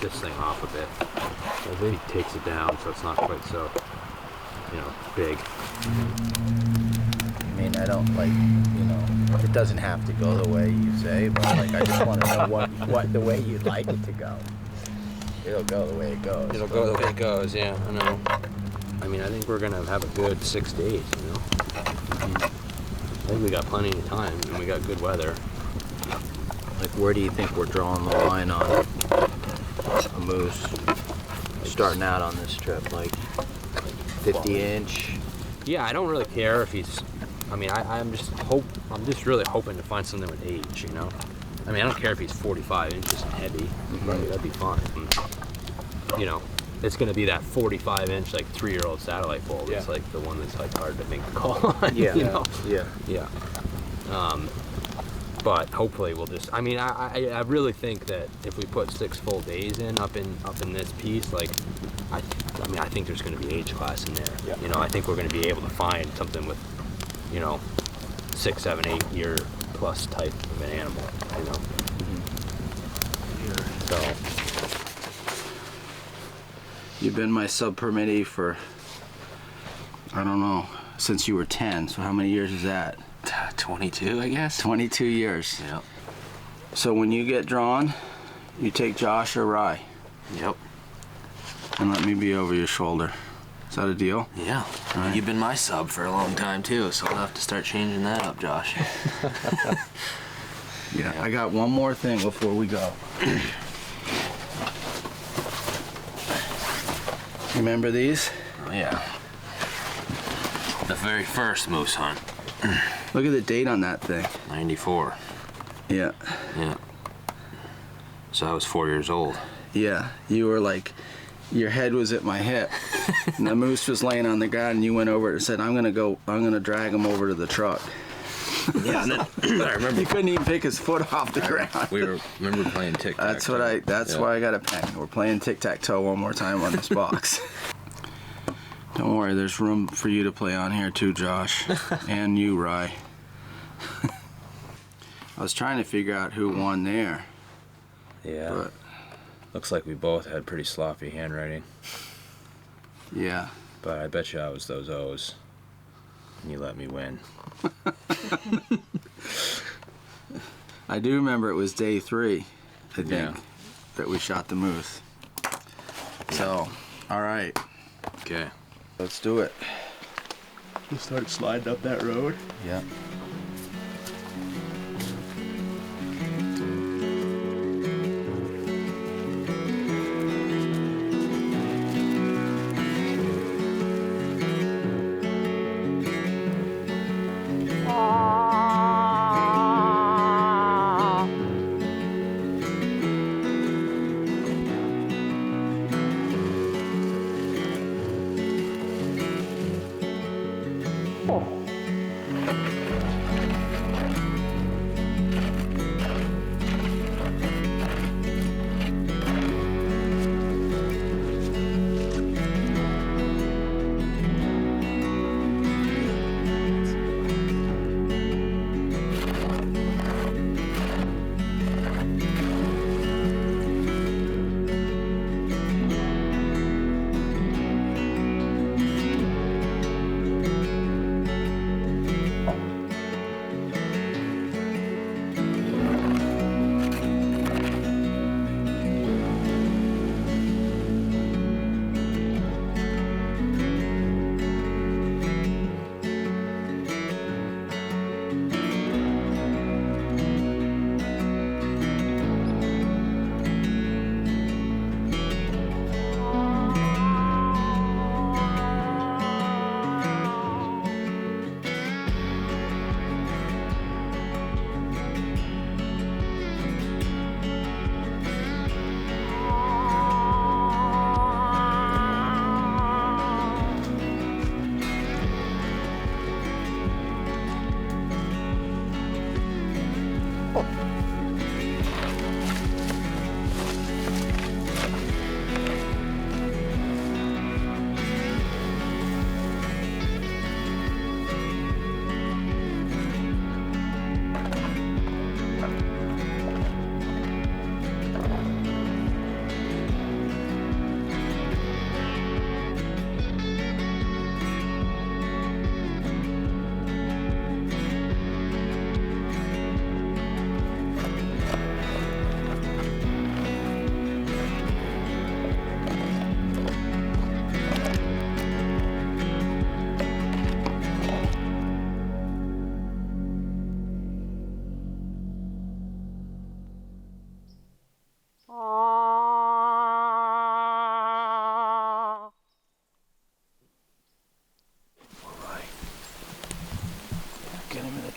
this thing off a bit. Maybe takes it down so it's not quite so, big. I mean, I don't it doesn't have to go the way you say, but I just want to know what the way you'd like it to go. It'll go the way it goes. It'll go the way it goes, yeah, I know. I mean, I think we're gonna have a good 6 days, I think we got plenty of time and we got good weather. Like, where do you think we're drawing the line on a moose starting out on this trip? Like 50-inch? Yeah, I don't really care if he's. I'm just really hoping to find something with age, I mean, I don't care if he's 45 inches and heavy. That'd be fine. It's going to be that 45-inch, like 3-year-old satellite bull. Yeah. It's like the one that's like hard to make a call on. Yeah. Yeah. But hopefully we'll just. I mean, I really think that if we put 6 full days in up in this piece, like, I think there's going to be age class in there. Yeah. I think we're going to be able to find something with, 6, 7, 8 year plus type of an animal. So. You've been my sub-permittee for, I don't know, since you were 10. So how many years is that? 22, I guess. 22 years. Yeah. So when you get drawn, you take Josh or Rye. Yep. And let me be over your shoulder. Is that a deal? Yeah. Right. You've been my sub for a long time too, so we'll have to start changing that up, Josh. Yeah. I got one more thing before we go. Remember these? Oh, yeah. The very first moose hunt. Look at the date on that thing. 94. Yeah. Yeah. So I was 4 years old. Yeah. You were like, your head was at my hip. And the moose was laying on the ground and you went over and said, I'm gonna drag him over to the truck. Yeah, and then I remember He couldn't even pick his foot off the ground. remember playing tic-tac-toe. That's why I got a pen. We're playing tic-tac-toe one more time on this box. Don't worry, there's room for you to play on here too, Josh. And you, Rye. I was trying to figure out who won there. Yeah. But looks like we both had pretty sloppy handwriting. yeah. But I bet you I was those O's. And you let me win. I do remember it was day 3, I think, Yeah. that we shot the moose. So, all right. Okay. Let's do it. We'll start sliding up that road. Yeah.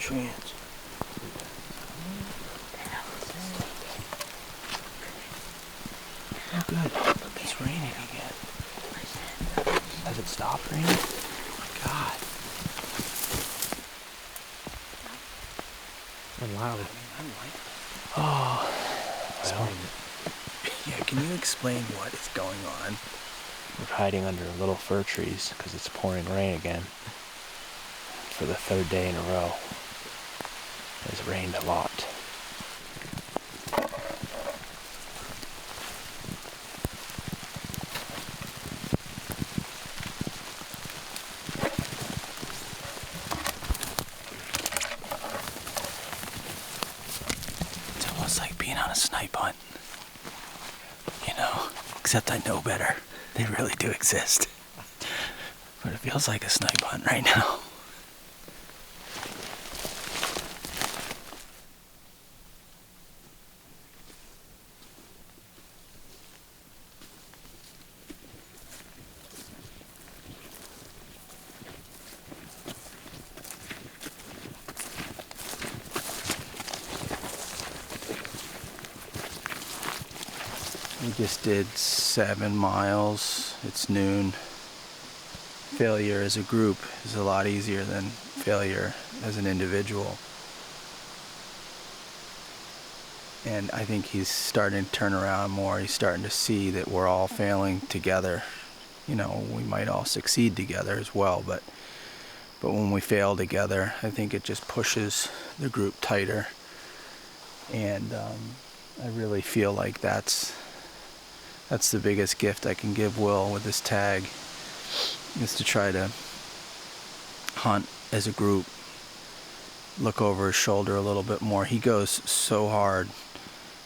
chance. Oh, good. It's raining again. Has it stopped raining? Oh, my God. And loud. Oh, Well, yeah, can you explain what is going on? We're hiding under little fir trees because it's pouring rain again. For the third day in a row. It's rained a lot. It's almost like being on a snipe hunt. You know, except I know better. They really do exist. But it feels like a snipe hunt right now. We just did 7 miles. It's noon. Failure as a group is a lot easier than failure as an individual. And I think he's starting to turn around more. He's starting to see that we're all failing together. You know, we might all succeed together as well, but when we fail together, I think it just pushes the group tighter. And I really feel like that's the biggest gift I can give Will with this tag, is to try to hunt as a group, look over his shoulder a little bit more. He goes so hard,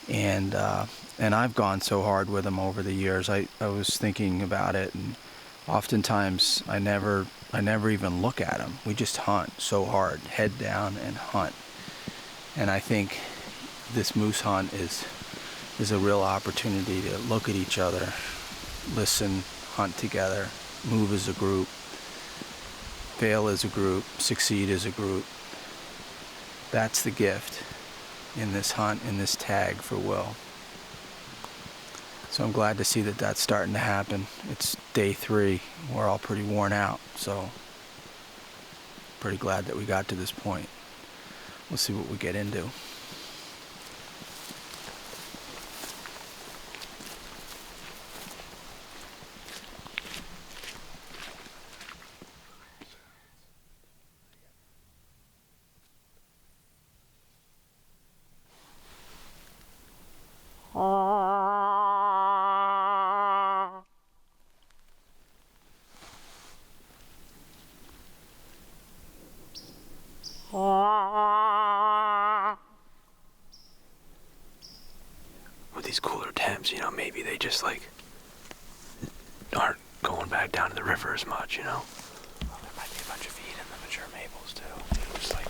and I've gone so hard with him over the years. I was thinking about it, and oftentimes I never even look at him. We just hunt so hard, head down and hunt. And I think this moose hunt is a real opportunity to look at each other, listen, hunt together, move as a group, fail as a group, succeed as a group. That's the gift in this hunt, in this tag for Will. So I'm glad to see that that's starting to happen. It's day 3. We're all pretty worn out, so pretty glad that we got to this point. We'll see what we get into. With these cooler temps, you know, maybe they just like aren't going back down to the river as much, you know. Well, there might be a bunch of feed in the mature maples too. Just like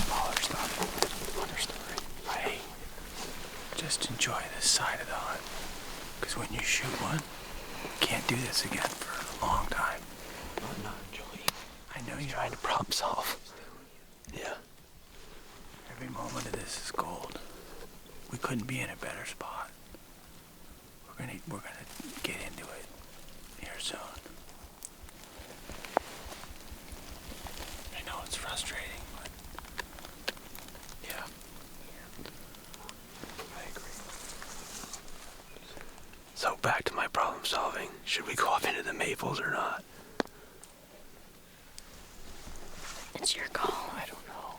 smaller stuff. Understory. Hey, just enjoy this side of the hunt, because when you shoot one, you can't do this again for a long time. I'm not enjoying. I know you're trying to problem solve. Yeah. Every moment of this is gold. We couldn't be in a better spot. We're gonna get into it here soon. I know it's frustrating, but yeah. I agree. So back to my problem solving. Should we go up into the maples or not? It's your call. I don't know.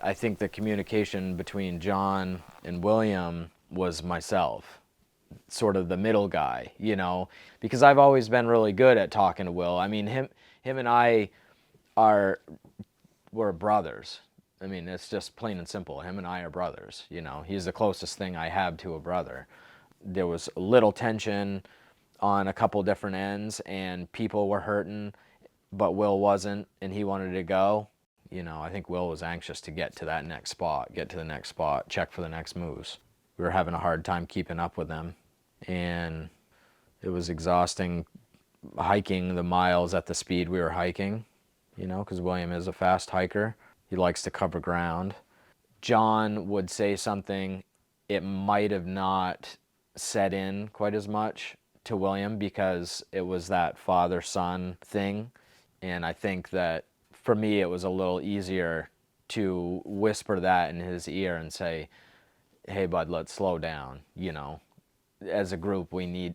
I think the communication between John and William was myself, sort of the middle guy, you know, because I've always been really good at talking to Will. I mean, him and I we're brothers. I mean, it's just plain and simple. Him and I are brothers, you know. He's the closest thing I have to a brother. There was a little tension on a couple different ends, and people were hurting, but Will wasn't, and he wanted to go. You know, I think Will was anxious to get to that next spot, check for the next moves. We were having a hard time keeping up with them, and It was exhausting hiking the miles at the speed we were hiking, you know, because William is a fast hiker. He likes to cover ground. John would say something, it might have not set in quite as much to William because it was that father-son thing. And I think that for me, it was a little easier to whisper that in his ear and say, hey, bud, let's slow down. You know, as a group, we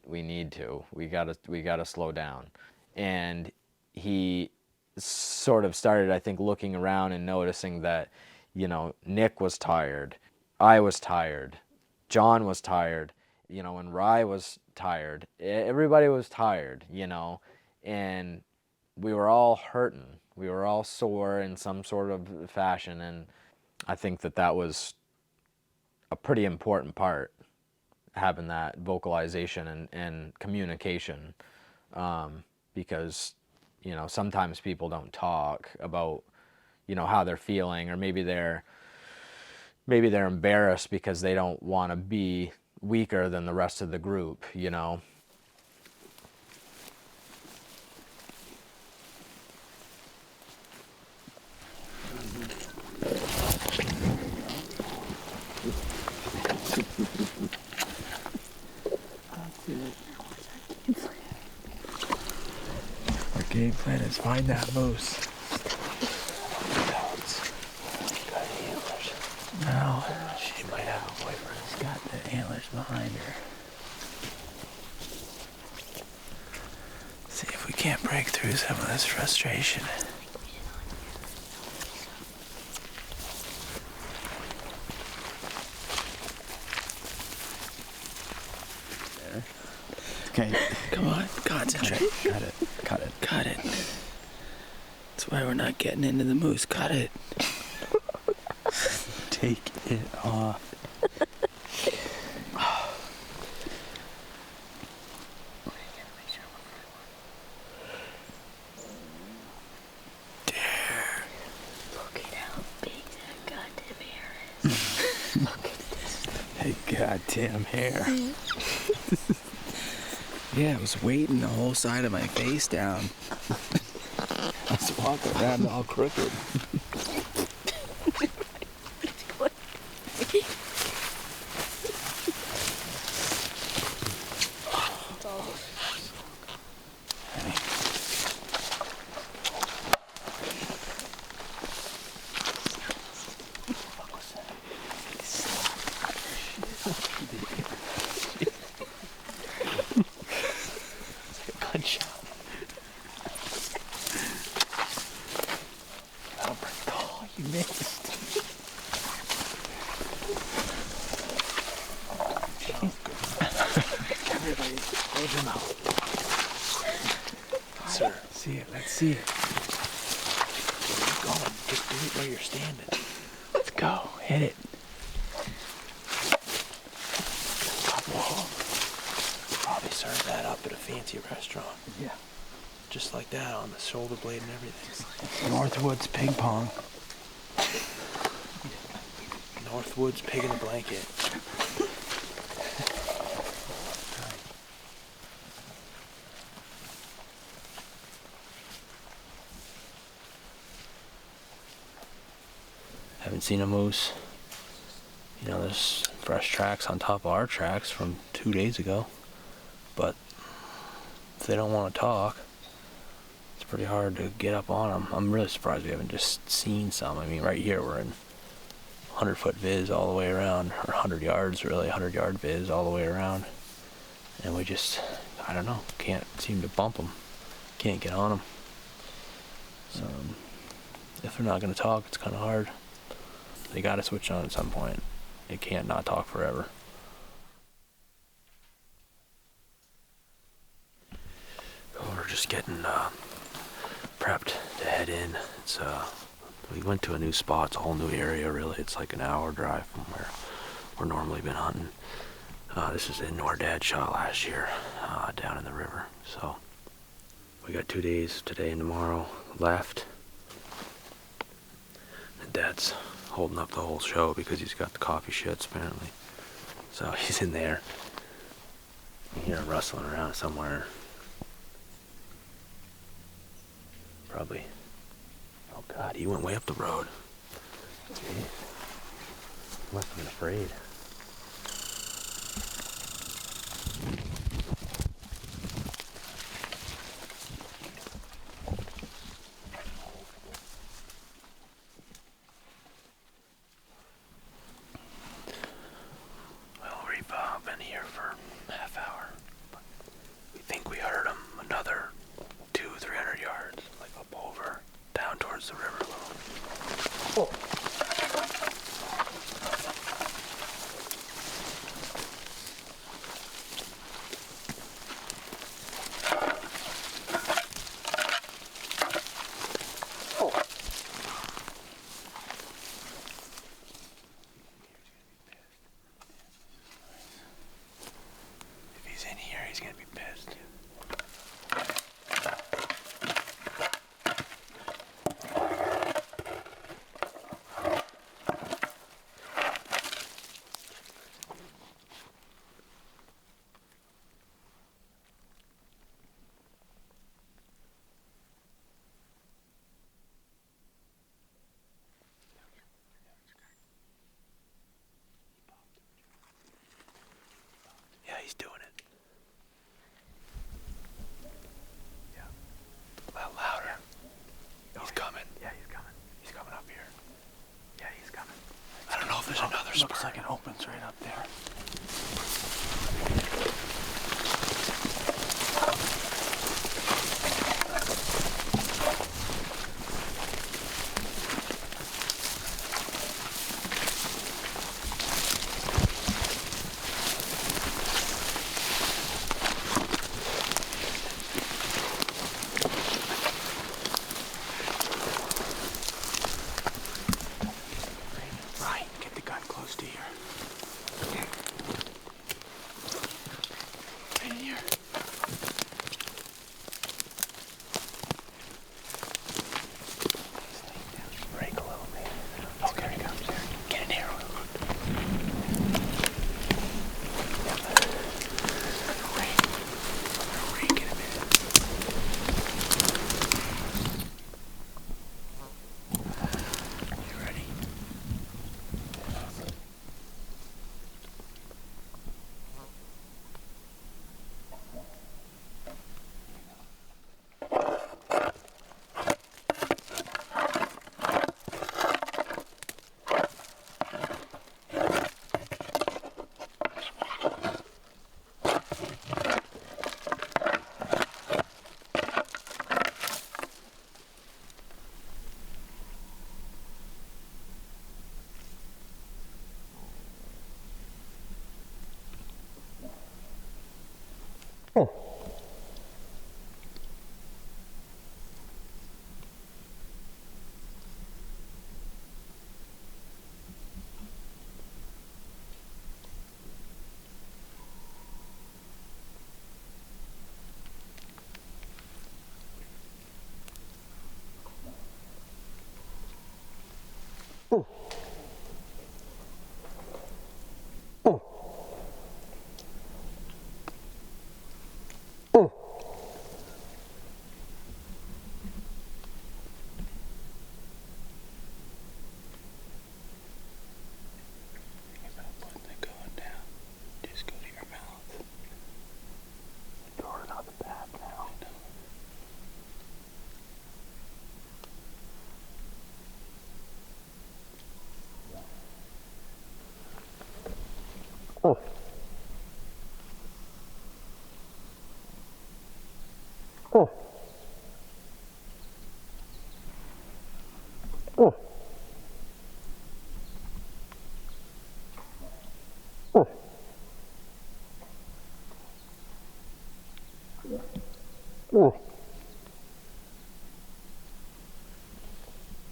gotta slow down. And he sort of started, I think, looking around and noticing that, you know, Nick was tired, I was tired, John was tired, you know, and Rye was tired. Everybody was tired, you know, and we were all hurting. We were all sore in some sort of fashion, and I think that that was a pretty important part, having that vocalization and communication, because, you know, sometimes people don't talk about, you know, how they're feeling, or maybe they're embarrassed because they don't want to be weaker than the rest of the group, you know. Our game plan is find that moose. No, she might have a boyfriend. She's got the antlers behind her. See if we can't break through some of this frustration. Okay. Come on, concentrate. Cut it. Cut it. Cut it. That's why we're not getting into the moose. Cut it. Take it off. Dare. Look at how big that goddamn hair is. Look at this. Hey, goddamn hair. Yeah, I was weighting the whole side of my face down. I was walking around all crooked. Sir, see it. Let's see it. Keep going. Just do it where you're standing. Let's go. Hit it. Whoa. Probably serve that up at a fancy restaurant. Yeah. Just like that, on the shoulder blade and everything. North Woods ping pong. North Woods pig in a blanket. Haven't seen a moose. You know, there's fresh tracks on top of our tracks from 2 days ago. But if they don't want to talk, it's pretty hard to get up on them. I'm really surprised we haven't just seen some. I mean, right here we're in 100-foot viz all the way around, or 100 yards really, 100-yard viz all the way around. And we just, I don't know, can't seem to bump them. Can't get on them. So if they're not going to talk, it's kind of hard. They got to switch on at some point. They can't not talk forever. We're just getting prepped to head in. It's we went to a new spot. It's a whole new area, really. It's like an hour drive from where we're normally been hunting. This is in where Dad shot last year, down in the river. So we got 2 days, today and tomorrow, left. And Dad's holding up the whole show because he's got the coffee shits apparently. So he's in there. You hear him rustling around somewhere. Probably. Oh God, he went way up the road. Jeez. Must have been afraid. Well, we've been here for a half hour. We think we heard him another 200-300 yards, like up over, down towards the river a little. Oh. If he's in here, he's gonna be pissed. Yeah, he's doing it. Yeah. A lot louder. He's coming. Yeah, he's coming. He's coming up here. Yeah, he's coming. I don't know if there's another spur. Looks like it opens right up there. Right, get the gun close to here. Right in here. Break a little bit. Oh, here he comes. Get in here. Rake in a minute. You ready?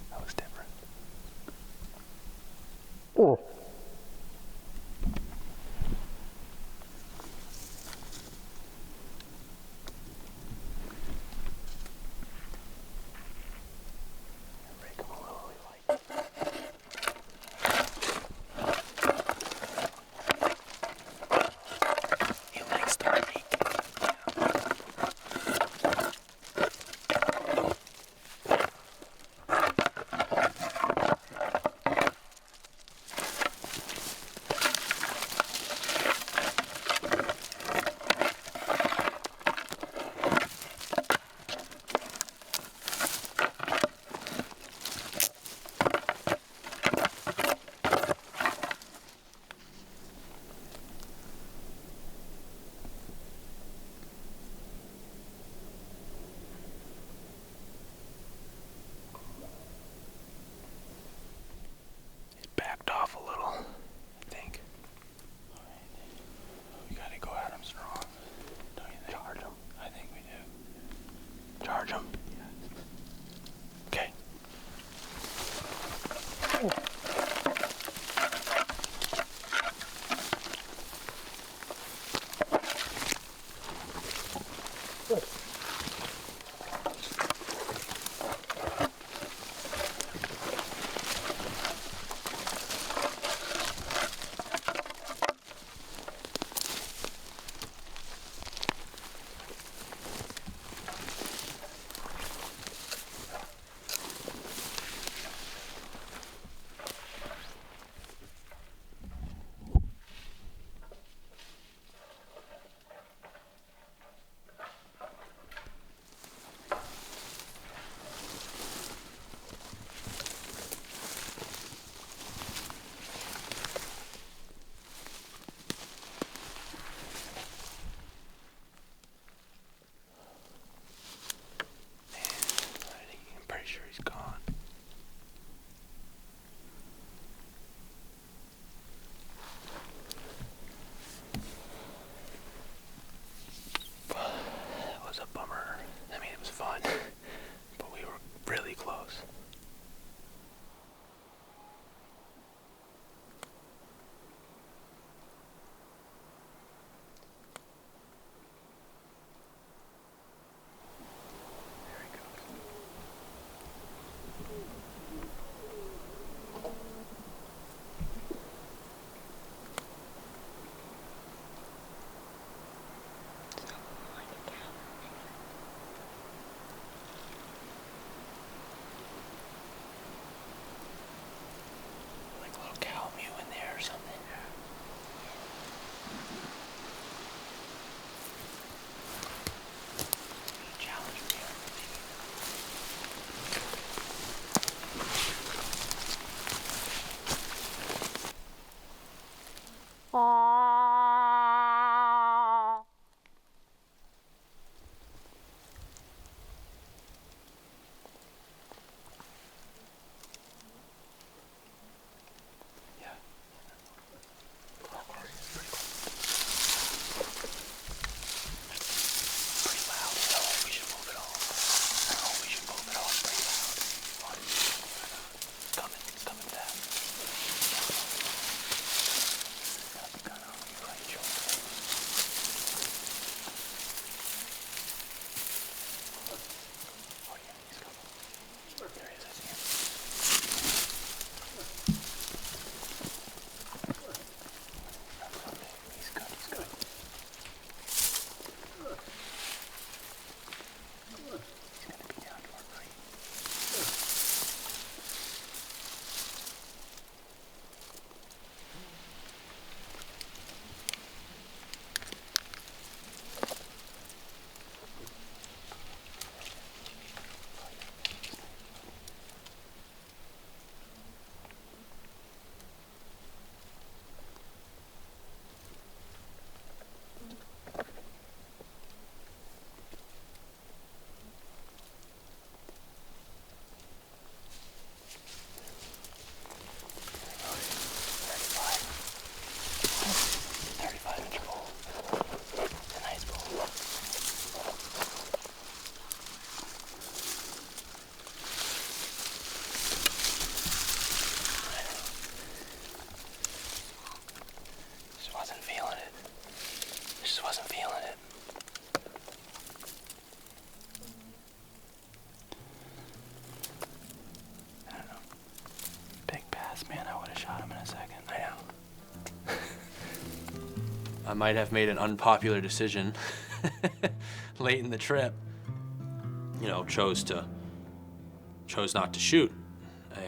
That was different. Rake him a little, like. He likes the rake. I might have made an unpopular decision late in the trip. You know, chose not to shoot,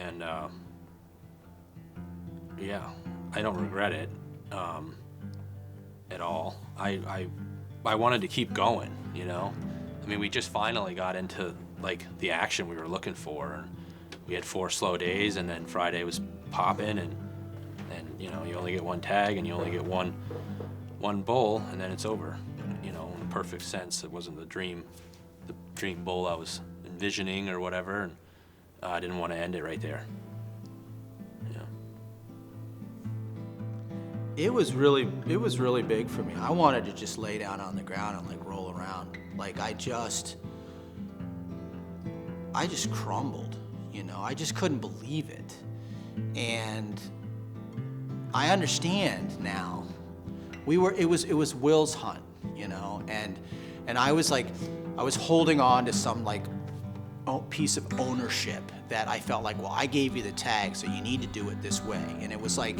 and yeah, I don't regret it at all. I wanted to keep going. You know, I mean, we just finally got into like the action we were looking for, and we had 4 slow days, and then Friday was popping, and you know, you only get 1 tag, and you only get one bull, and then it's over. You know, in the perfect sense, it wasn't the dream bull I was envisioning or whatever, and I didn't want to end it right there. Yeah. It was really big for me. I wanted to just lay down on the ground and like roll around. Like I just crumbled, you know. I just couldn't believe it. And I understand now. It was Will's hunt, you know, and I was holding on to some like piece of ownership that I felt like, well, I gave you the tag, so you need to do it this way. And it was like,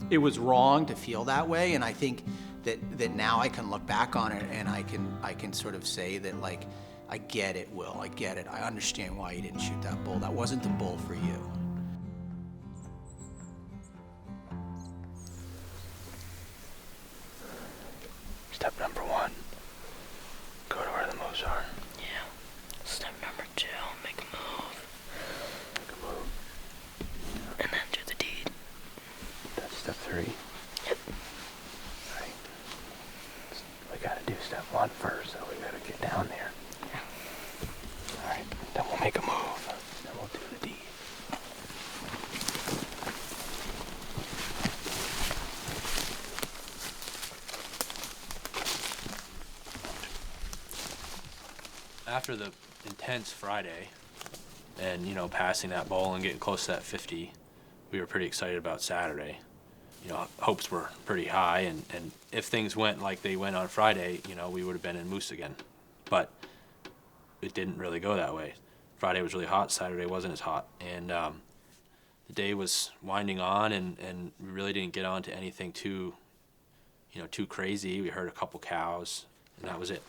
it was wrong to feel that way. And I think that now I can look back on it and I can sort of say that, like, I get it, Will, I get it. I understand why you didn't shoot that bull. That wasn't the bull for you. Step number 1, go to where the moose are. Yeah. Step number 2, make a move. Make a move. And then do the deed. That's step 3. Yep. Right. We gotta do step 1 first, so we gotta get down there. Yeah. Alright, then we'll make a move. Then we'll do the deed. After the intense Friday and, you know, passing that bowl and getting close to that 50, we were pretty excited about Saturday. You know, hopes were pretty high, and if things went like they went on Friday, you know, we would have been in moose again. But it didn't really go that way. Friday was really hot, Saturday wasn't as hot. And the day was winding on, and we really didn't get on to anything too crazy. We heard a couple cows, and that was it.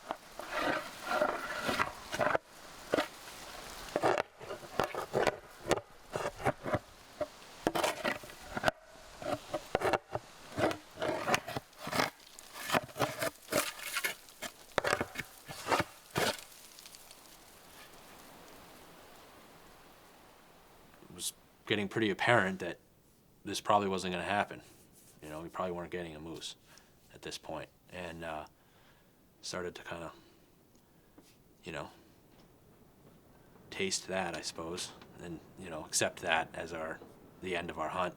Getting pretty apparent that this probably wasn't going to happen. You know, we probably weren't getting a moose at this point, and started to kind of, you know, taste that, I suppose, and, you know, accept that as the end of our hunt.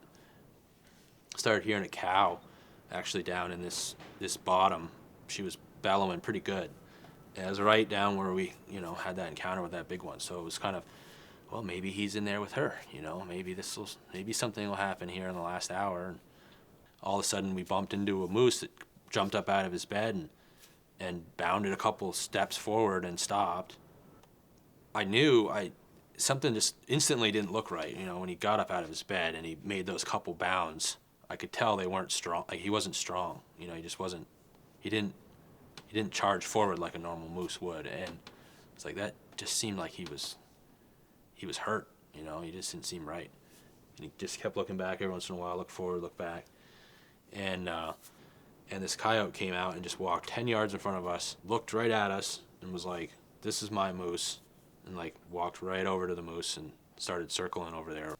Started hearing a cow actually down in this bottom. She was bellowing pretty good. And it was right down where we, you know, had that encounter with that big one. So it was kind of, well, maybe he's in there with her, you know, maybe something will happen here in the last hour. And all of a sudden we bumped into a moose that jumped up out of his bed and bounded a couple steps forward and stopped. I knew something just instantly didn't look right, you know, when he got up out of his bed and he made those couple bounds. I could tell they weren't strong. Like, he wasn't strong, you know, he didn't charge forward like a normal moose would. And it's like, that just seemed like he was hurt, you know, he just didn't seem right. And he just kept looking back every once in a while, look forward, look back. And this coyote came out and just walked 10 yards in front of us, looked right at us, and was like, this is my moose, and like walked right over to the moose and started circling over there.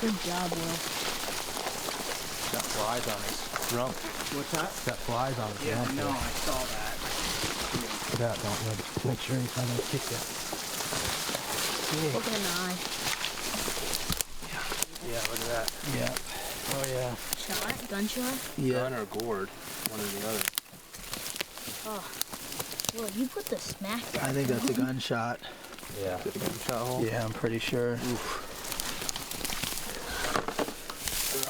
Good job, Will. Got flies on his rump. What's that? Got flies on his rump. No, I saw that. Look at that, don't make sure he's having a kick that. Look at an eye. Yeah, look at that. Yeah. Oh yeah. Shot? Gunshot? Gun or gourd, one or the other. Oh. Well, you put the smack down. I think that's a gunshot. Yeah. Is it a gunshot hole? Yeah, I'm pretty sure.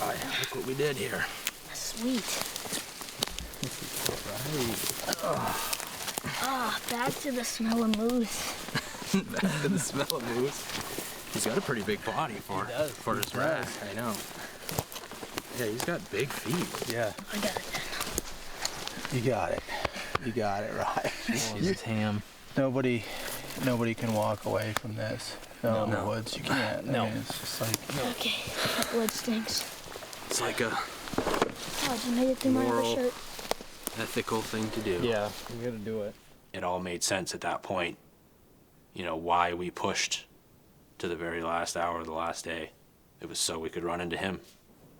Right, look what we did here. Sweet. Right. Back to the smell of moose. Back to the smell of moose. He's got a pretty big body for his rack. I know. Yeah, he's got big feet. Yeah. I got it then. You got it. You got it right. It's ham. Nobody can walk away from this. No, in the woods, you can't. No. I mean, it's just like, Okay, that wood stinks. It's like a Oh, I just made it through my other Moral. shirt. ethical thing to do. Yeah, you gotta do it. It all made sense at that point, you know, why we pushed to the very last hour of the last day. It was so we could run into him.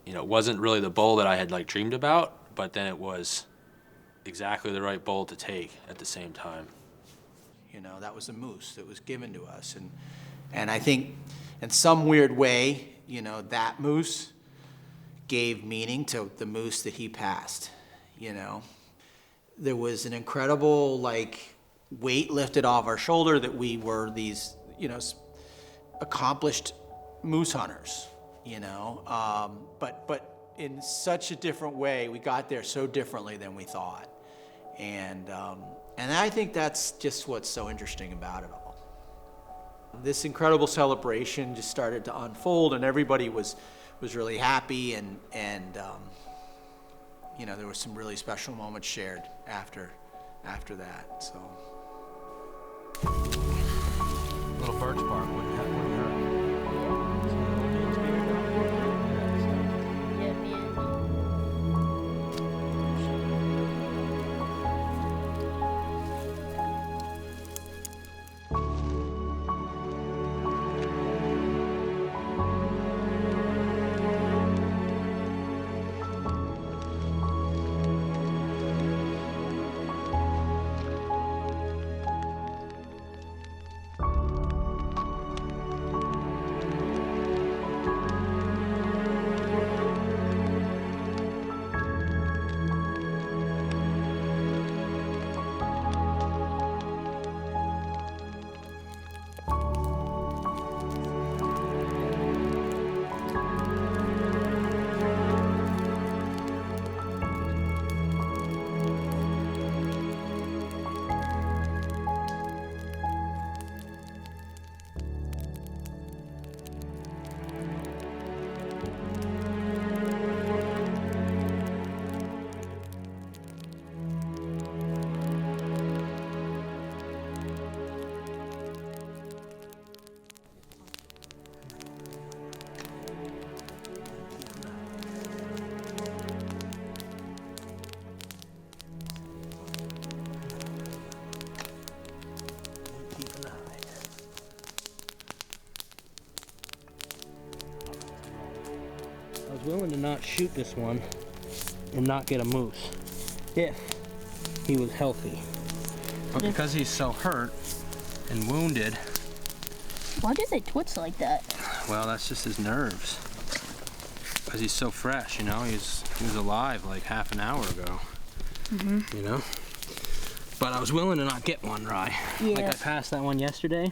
You know, it wasn't really the bull that I had like dreamed about, but then it was exactly the right bull to take at the same time. You know, that was a moose that was given to us. And I think in some weird way, you know, that moose gave meaning to the moose that he passed, you know. There was an incredible, like, weight lifted off our shoulder that we were these, you know, accomplished moose hunters, you know. But in such a different way, we got there so differently than we thought. And I think that's just what's so interesting about it all. This incredible celebration just started to unfold, and everybody was really happy, and you know, there were some really special moments shared after that. So Little birch bark wouldn't hurt. Yeah, man. I was willing to not shoot this one and not get a moose if he was healthy. But because he's so hurt and wounded, Why do they twitch like that? well, that's just his nerves. Because he's so fresh, you know, he was alive like half an hour ago. You know? But I was willing to not get one, Rye. Yeah. Like I passed that one yesterday,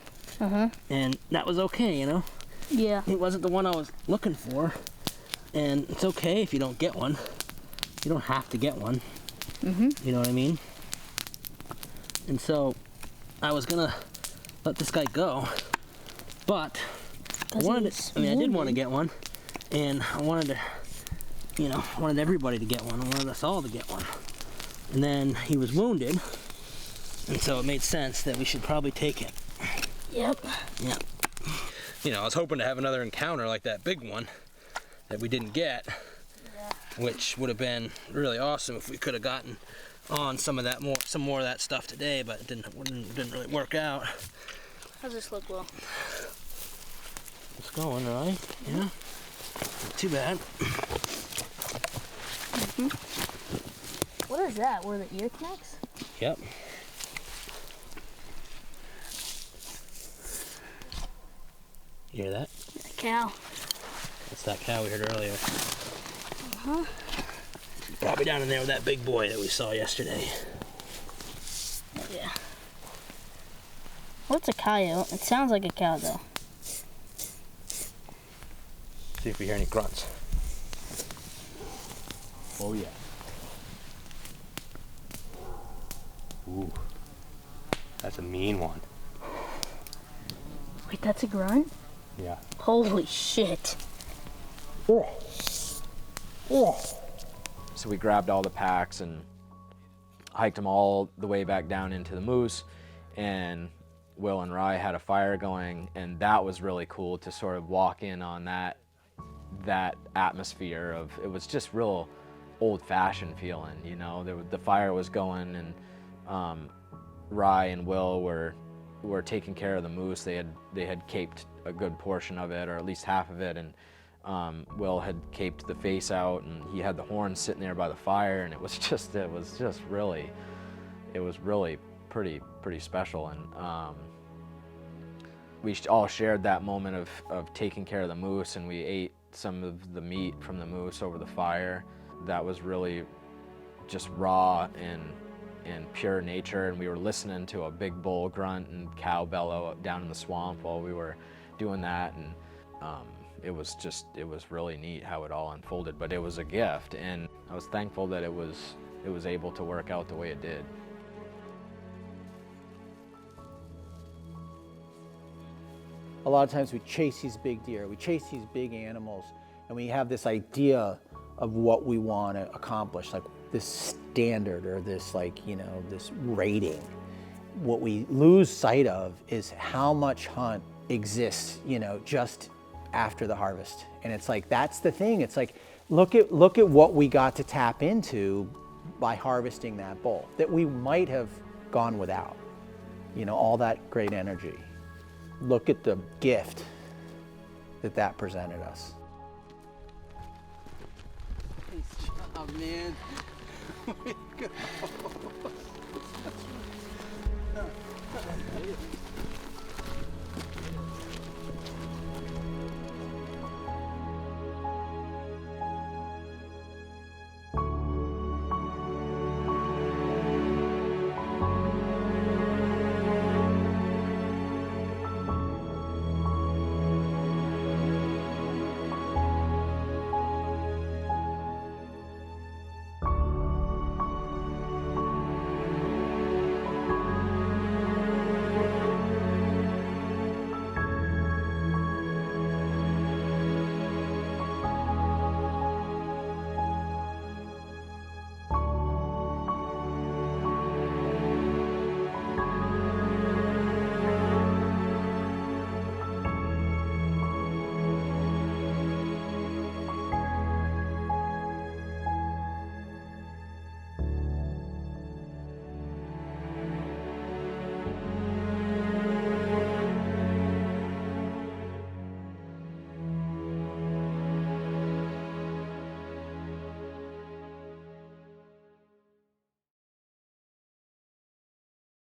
and that was okay, you know? Yeah. It wasn't the one I was looking for, and it's okay if you don't get one. You don't have to get one. You know what I mean? And so I was gonna let this guy go, but I wanted to, I did want to get one, and I wanted to, you know, I wanted everybody to get one. I wanted us all to get one. And then he was wounded, and so it made sense that we should probably take it. Yep. Yeah. You know, I was hoping to have another encounter like that big one that we didn't get, which would have been really awesome if we could have gotten on some more of that stuff today, but it didn't really work out. How's this look, Will? It's going, right? Yeah. Not too bad. What is that? Where the ear connects? Yep. You hear that? A cow. That's that cow we heard earlier. Probably down in there with that big boy that we saw yesterday. Yeah. What's a coyote? It sounds like a cow, though. See if we hear any grunts. Oh yeah. Ooh, that's a mean one. Wait, that's a grunt? Yeah. Holy shit. So we grabbed all the packs and hiked them all the way back down into the moose, and Will and Rye had a fire going, and that was really cool to sort of walk in on that atmosphere of, it was just real old-fashioned feeling, you know. The fire was going, and Rye and Will were taking care of the moose. They had caped a good portion of it, or at least half of it, and Will had caped the face out, and he had the horn sitting there by the fire, and it was really pretty special. And we all shared that moment of taking care of the moose, and we ate some of the meat from the moose over the fire. That was really just raw and pure nature, and we were listening to a big bull grunt and cow bellow down in the swamp while we were doing that, and it was really neat how it all unfolded. But it was a gift, and I was thankful that it was able to work out the way it did. A lot of times we chase these big deer, we chase these big animals, and we have this idea of what we want to accomplish, like this standard or this, like, you know, this rating. What we lose sight of is how much hunt exists, you know, just after the harvest. And it's like, that's the thing. It's like, look at what we got to tap into by harvesting that bull that we might have gone without, you know, all that great energy. Look at the gift that presented us. Nice job, man. Way to go.